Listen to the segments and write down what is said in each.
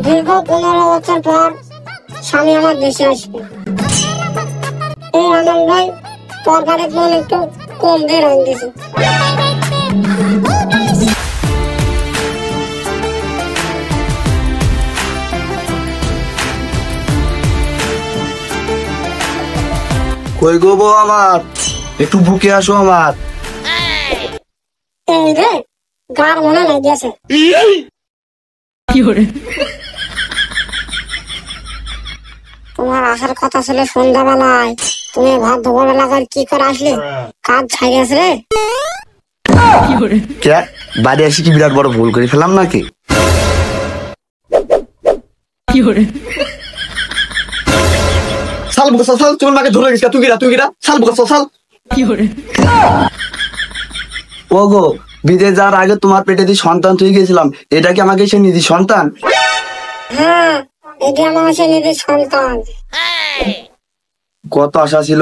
দীর্ঘ 15 বছর পর স্বামী আমার দেশে আসবে। এই আনন্দ ভাই তরকারির মন একটু কম দিয়ে রাঁধতেছে। কই গো বউ আমার, একটু বুকে আসো আমার। এই রে গার মনে লাগিয়েছে। তোমার আসার কথা ছিল সন্ধ্যাবেলায়, তুমি ভাত দুপুরবেলা করে কি করে আসলে? কাজ ছাড়িয়েছে রে। কে বাড়ি আসি কি বিরাট বড় ভুল করে ফেলাম নাকি? সাল বুকা সাল, তোমার মাকে ধরে গেছিস তুই কিরা সাল বুকা সাল। ও গো, বিদেশ যাওয়ার আগে তোমার পেটে দিয়ে সন্তান তুই গেছিলাম, এটা কি আমাকে সে নিজের সন্তান? হ্যাঁ, এটা আমার সে নিজের সন্তান। কত আশা ছিল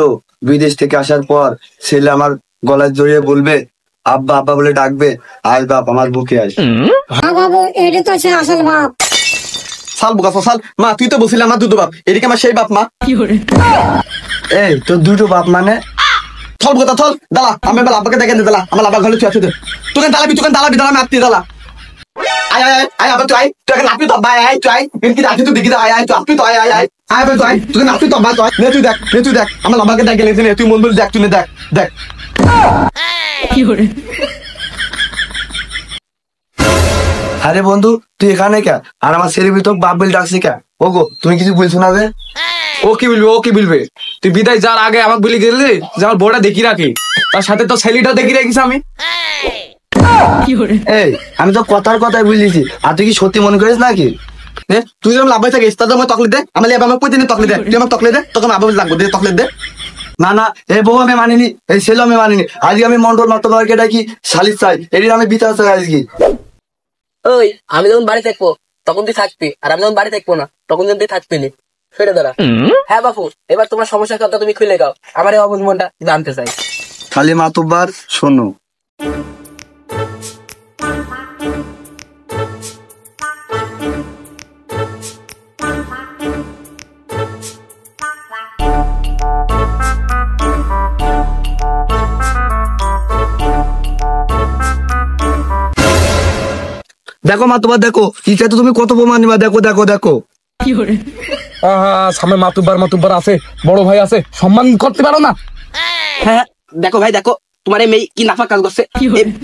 বিদেশ থেকে আসার পর ছেলে আমার গলায় জড়িয়ে বলবে আব্বা আব্বা বলে ডাকবে, আয় বাপ আমার বুকে আস। হ্যাঁ বাবু, এটা তো সে আসল বাপ। সাল বুকা সাল, মা তুই তো বলছিলি আমার দুটো বাপ, এদিকে আমার সেই বাপ। মা এই তোর দুটো বাপ মানে? থল বুকা থল দালা, আমি আমার আব্বাকে দেখে দালা, আমার আব্বা ঘরে তুই আছে, তোকে দালাবি আমি আপনি দালা। আয় আয় আয় আবার তুই আয়, তুই এখন আপনি তো আয় আয় তুই আয়, কি রাখি তুই দেখি আয় আয় তুই আপনি তো আয় আয় আয় আয় আবার তুই আয়, তোকে আপনি তো আয় নে তুই দেখ আমার আব্বাকে দেখে নে তুই মন বলে দেখ, তুই দেখ। আরে বন্ধু তুই এখানে কে? আর আমার ছেলে তো বাপ বলে ডাকছি কে? ও গো তুমি কিছু বলছো না? ও কি বলবে? তুই বিদায় যার আগে আমাকে বলে গেলি যে আমার বউটা দেখি রাখি, তার সাথে তো ছেলেটাও দেখি রাখিস আমি। এই আমি তো কথাই বলেছি, আর তুই কি সত্যি মনে করিস নাকি? তুই যেমন লাভ থাকিস তাদের আমার তকলে দে, আমার আমার প্রতিদিন তকলে দে, তুই আমার তকলে দে, তোকে আবার লাগবো দে, তকলে দে। না এই বউ আমি মানিনি, এই ছেলে আমি মানিনি। আজকে আমি মন্ডল মাত্রকে ডাকি শালিশ চাই, এটির আমি বিচার চাই আজকে। ওই আমি যখন বাড়ি থাকবো তখন তুই থাকবি, আর আমি যখন বাড়ি থাকবো না তখন তুই থাকবি নি, সেটা দাঁড়া। হ্যাঁ বাপু, এবার তোমার সমস্যার কথা তুমি খুলে গাও, আমার এই অবুঝ মনটা জানতে চাই। খালি মাতুব্বার শোনো, দেখো মাতুব্বার দেখো, ইটা তো তুমি কত প্রমাণ নিবা, দেখো। সামনে মাতুব্বার আছে, বড় ভাই আছে, সম্মান করতে পারো না? হ্যাঁ দেখো ভাই, দেখো তোমার এই মেয়ে কি নাফা কাজ করছে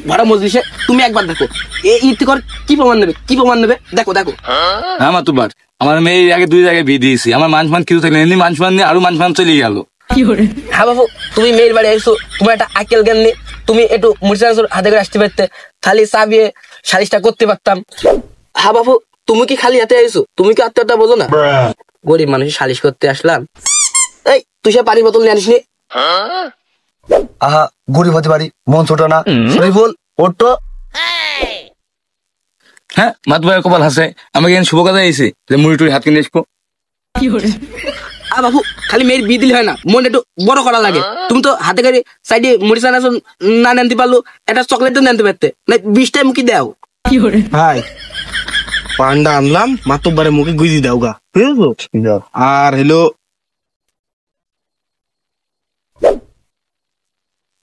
ভরা মজলিসে, তুমি একবার দেখো এই ইতিকর কি প্রমাণ নেবে, দেখো। হ্যাঁ মাতুব্বার, আমার মেয়ে আগে 2 জায়গায় বিয়ে দিয়েছি, আমার মানসম্মান কিছু থাকলে এমনি মানসম্মান নিয়ে আরো মানসম্মান চলে গেল। হ্যাঁ বাবু, তুমি মেয়ের বাড়ি এসো, তোমার একটা আকেল জ্ঞান নেই, তুমি একটু মুরসার হাতে করে আসতে পারতে, খালি চাবিয়ে সালিশটা করতে পারতাম। হ্যাঁ বাবু, তুমি কি খালি হাতে আইসো? তুমি কি আত্মীয়তা বোঝো না? গরিব মানুষের সালিশ করতে আসলাম। এই তুই সে পানির বোতল নিয়ে আনিস নি? আহা গরিব হতে পারি, মন ছোট না, বল ওটো। হ্যাঁ মাতুব্বার কপাল হাসে, আমাকে শুভ কথা এসে যে মুড়ি টুড়ি হাত কিনে আসবো। বাবু খালি মেয়ের বিয়ে দিলে হয় না, মন একটু বড় করা লাগে। তুমি তো হাতে করে সাইডে মুড়ি চানা না আনতে পারলো, একটা চকলেট আনতে পারতে না, 20টাই মুখে দাও। ভাই পান্ডা আনলাম, মাতুব্বারের মুখে গুজি দাও গা, বুঝলো? আর হলো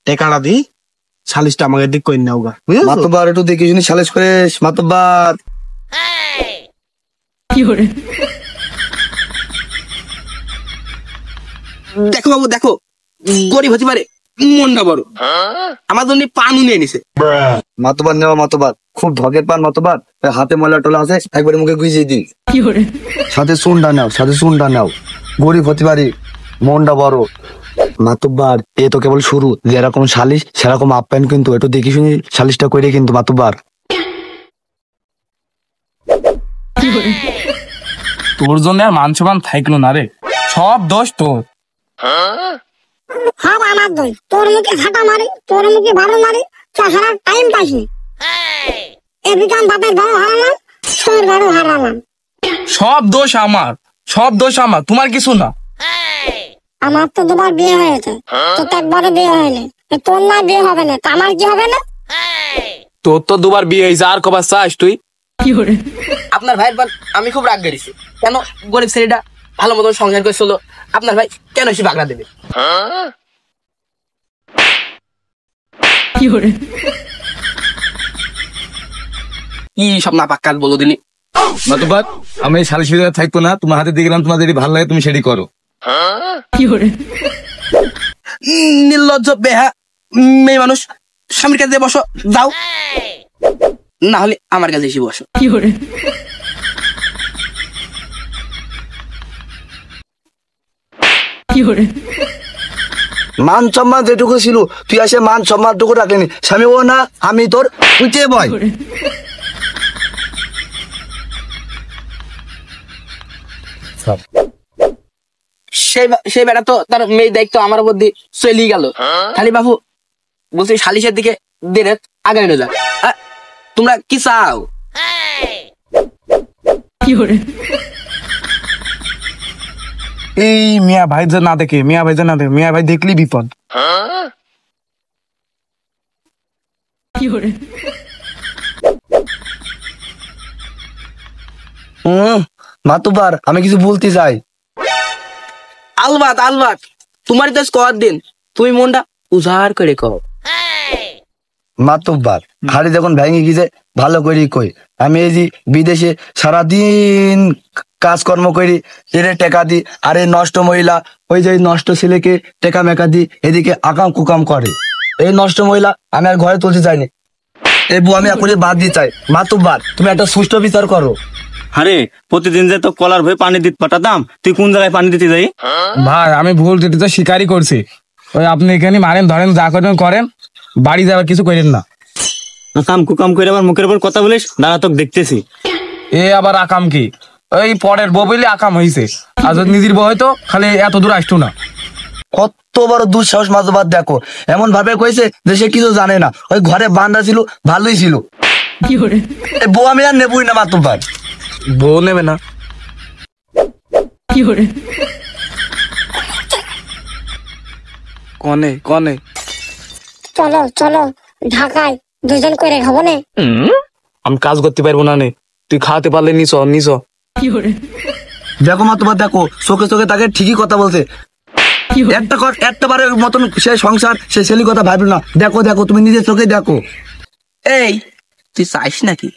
টেকাটা দি সালিশটা আমাকে দিক করে নাও গা, মাতুব্বার একটু দেখি শুনি সালিশ করে। মাতুব্বার দেখো বাবু দেখো, গরিব হতে পারে মনটা বড়, আমার জন্য পান নিয়ে নিছে। মাতুব্বার নেওয়া, মাতুব্বার খুব ঢকের পান, মাতুব্বার হাতে ময়লা টোলা আছে, একবারে মুখে গুজিয়ে দিই। সাথে চুনটা নাও, গরিব হতে পারি মনটা বড়। মাতুব্বার এ তো কেবল শুরু, যেরকম সালিশ সেরকম আপ্যায়ন, কিন্তু একটু দেখি শুনি সালিশটা করে কিন্তু মাতুব্বার। তোর জন্য আর মান সম্মান থাকলো না রে, সব দোষ তোর। হ্যাঁ আমার দোষ, তোর মুখে ঝাঁটা মারি, তোর মুখে ভালো মারি, সারা টাইম পাইনি। এদিকে আমি বাপের ভালো হারালাম, ছোয়ের ভালো হারালাম। সব দোষ আমার, তোমার কিছু না। আমার তো 2বার বিয়ে হয়েছে, তো 1বারে বিয়ে হয়নি, তোর না বিয়ে হবে না, আমার কি হবে না? তোর তো 2বার বিয়ে হয়েছে, আর কবার চাস তুই? আপনার ভাইয়ের পর আমি খুব রাগ করেছি। কেন গরিব ছেলেটা ভালো মতন সংসার করে চলো, আপনার ভাই কেন এসে বাগড়া দেবে? কি সব না পাক্কাত বলো দিনি। মাতুব্বার, আমি এই শালিশ ভিতরে থাকবো না, তোমার হাতে দিয়ে গেলাম, তোমার যদি ভালো লাগে তুমি সেটি করো। নির্লজ্জ বেহা মেয়ে মানুষ, স্বামীর কাছে বসো যাও, না হলে আমার কাছে এসে বসো। মান সম্মান যেটুকু ছিল তুই আসে মান সম্মানটুকু রাখেনি। স্বামী ও না আমি তোর উঠে বয়। সেই বেটা তো তার মেয়ে দায়িত্ব আমার উপর দিয়ে চলে গেল। খালি বাবু বলছি শালিশের দিকে দিনে আগে নিয়ে যাক। তোমরা কি চাও? এই মিয়া ভাই যে না দেখে, মিয়া ভাই যে না দেখে, মিয়া ভাই দেখলি বিপদ। মাতুব্বার, আমি কিছু বলতে চাই। আলবাত আলবাত, তোমার তো কর দিন, তুমি মনটা উজাড় করে কও। মাতুব্বার, হাড়ি যখন ভেঙে গেছে ভালো করি কই, আমি এই যে বিদেশে সারাদিন কাজকর্ম করি, এরে টেকা দি, আর এই নষ্ট মহিলা ওই যে নষ্ট ছেলেকে টেকা মেকা দি, এদিকে আকাম কুকাম করে। এই নষ্ট মহিলা আমি আর ঘরে তুলতে চাইনি। এই বউ আমি এখনই বাদ দিতে চাই। মাতুব্বার, তুমি একটা সুষ্ঠু বিচার করো। আরে প্রতিদিন যে তো কলার ভয়ে পানি দিতে পাঠাতাম, তুই কোন জায়গায় পানি দিতে যাই? ভাই আমি ভুল যেটা তো স্বীকারই করছি। ওই আপনি এখানে মারেন ধরেন যা করেন করেন, বাড়ি যাওয়ার কিছু করেন না। কাম কুকাম করে আমার মুখের উপর কথা বলিস, দাঁড়া তোকে দেখতেছি। এ আবার আকাম কি? ওই পরের বউ বলে আকাম হয়েছে, আর যদি নিজের বউ হয়তো খালি এত দূর আসতো না। কত বড় দুঃসাহস মাতুব্বার, দেখো এমন ভাবে কইছে যে সে কিছু জানে না। ওই ঘরে বান্ধা ছিল, ভালোই ছিল। এই বউ আমি আর নেবই না মাতুব্বার। বউ নেবে না? কনে কনে চলো চলো ঢাকায় দুজন করে খাবো নে। আমি কাজ করতে পারবো না নে, তুই খাওয়াতে পারলে নিস নিস। দেখো মাতুব্বার, দেখো চোখে চোখে তাকে ঠিকই কথা বলছে। একটা বারের মতন সে সংসার, সে ছেলে কথা ভাবলো না। দেখো দেখো, তুমি নিজের চোখে দেখো। এই তুই চাইস নাকি?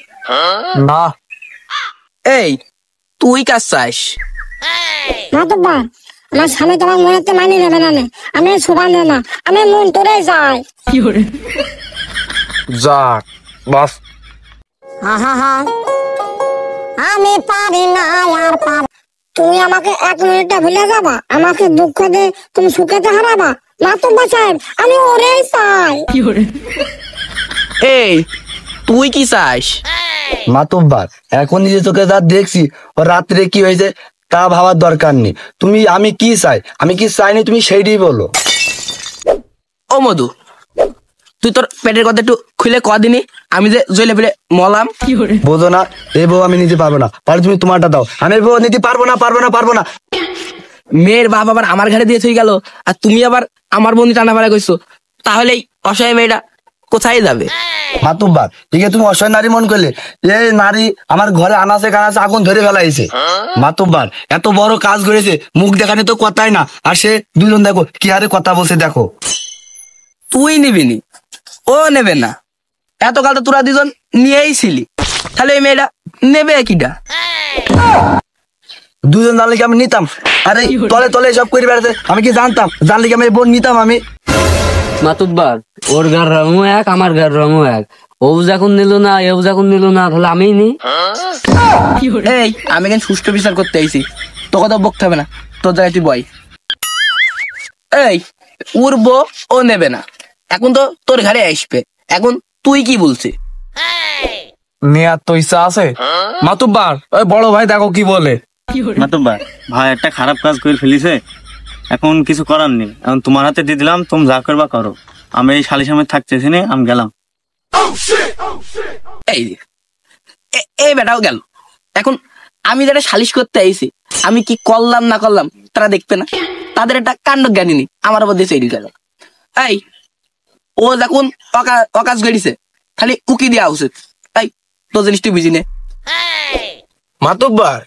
না। এই তুই কাজ চাইস? মাতুব্বার, আমার স্বামী তোমার মনেতে মানি নেবে না নে। আমি শোভা নেব না, আমি মন তোরে যাই। যাক বাস। আমি পারি না আর পার। তুমি আমাকে 1 মিনিটে ভুলে যাবা, আমাকে দুঃখ দিয়ে তুমি সুখেতে হারাবা। মাতুব্বার সাহেব, আমি ওরে চাই। এই তুই কি চাইস? মাতুব্বার, এখন নিজের চোখে যা দেখছি ও রাত্রে কি হয়েছে তা ভাবার দরকার নেই। তুমি আমি কি চাই, আমি কি চাইনি তুমি সেইটাই বলো। ও মধু, তুই তোর পেটের কথা একটু খুলে কদিনি, আমি যে জলে ফেলে মলাম। বোঝো না, এই বউ আমি নিতে পারবো না। পারো তুমি তোমারটা দাও, আমি এই বউ নিতে পারবো না, পারবো না, পারবো না। মেয়ের বাপ আবার আমার ঘরে দিয়ে থই গেল, আর তুমি আবার আমার বন্ধু টানা ফাড়া করছো, তাহলেই অসহায় মেয়েটা কোথায় যাবে? মাতুব্বার, ঠিক আছে তুমি অসহায় নারী মন করলে। এই নারী আমার ঘরে আনাচে কানাচে আগুন ধরে ফেলাইছে। মাতুব্বার, এত বড় কাজ করেছে, মুখ দেখানি তো কথাই না, আর সে দুজন দেখো কি হারে কথা বলছে দেখো। তুই নিবি নি, ও নেবে না। এতকাল তো তোরা দুজন নিয়েই ছিলি, তাহলে এই মেয়েটা নেবে কিটা? দুজন জানলে কি আমি নিতাম? আরে তলে তলে সব করে বেড়াতে, আমি কি জানতাম? জানলে কি আমি বোন নিতাম? আমি মাতুব্বার, ওর গার রঙও এক, আমার গার রঙও এক। ও যখন নিল না, এও যখন নিল না, তাহলে আমিই নি। এই আমি কেন সুষ্ঠু বিচার করতে আইছি, তোকে তো বকতে হবে না, তোর জায়গায় তুই বয়। এই উড়বো, ও নেবে না, এখন তো তোর ঘরে আসবে, এখন তুই কি বলছিস? নেয়ার তো ইচ্ছা আছে। মাতুব্বার, ওই বড় ভাই দেখো কি বলে। মাতুব্বার, ভাই একটা খারাপ কাজ করে ফেলিছে, এখন কিছু করার নেই। এখন তোমার হাতে দিয়ে দিলাম, তুমি যা করবা করো। আমি এই শালির সামনে থাকতেছি না, আমি গেলাম। এই এই বেটাও গেল। এখন আমি যারা সালিশ করতে আইছি, আমি কি করলাম না করলাম তারা দেখবে না? তাদের একটা কাণ্ড জ্ঞানী নেই, আমার উপর দিয়ে চলে গেল। এই ও যখন অকাজ গড়িছে, খালি উকি দেওয়া উচিত। এই তো জিনিসটি বুঝি নে, মাতুব্বার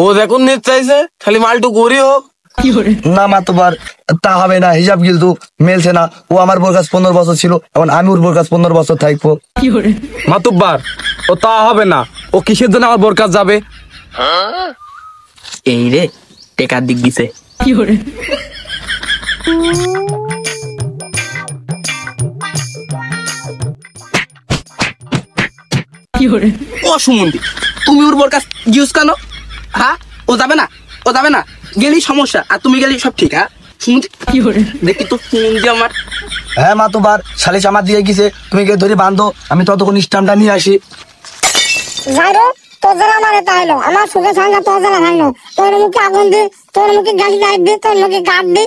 ও যখন নিতে চাইছে খালি মালটু করি হোক। না মাতুব্বার, তা হবে না, হিসাব কিন্তু মেলছে না। ও আমার বোর কাছে 15 বছর ছিল, এখন আমি ওর বোর কাছে 15 বছর থাকবো। মাতুব্বার ও তা হবে না, ও কিসের জন্য আমার বোর কাছে যাবে? এই রে টেকার দিক দিছে। ও সুমন্দি, তুমি ওর বোর কাছ গিয়েছ কেন? হ্যাঁ, ও যাবে না, ও যাবে না, গেলেই সমস্যা আর তুমি গেলেই সব ঠিক। হ্যাঁ সুমন্দি, দেখি তো সুমন্দি আমার। হ্যাঁ মাতুব্বার, সালিশ আমার দিয়ে গেছে, তুমি গিয়ে ধরে বাঁধো, আমি ততক্ষণ স্টাম্পটা নিয়ে আসি। যাই রে, তোর জ্বালা মারে তাইলো, আমার সুখে সঙ্গে তোর জ্বালা ভাঙলো। তোর মুখে আগুন দি, তোর মুখে গ্যাস লাইট দি, তোর মুখে কাঠ দি।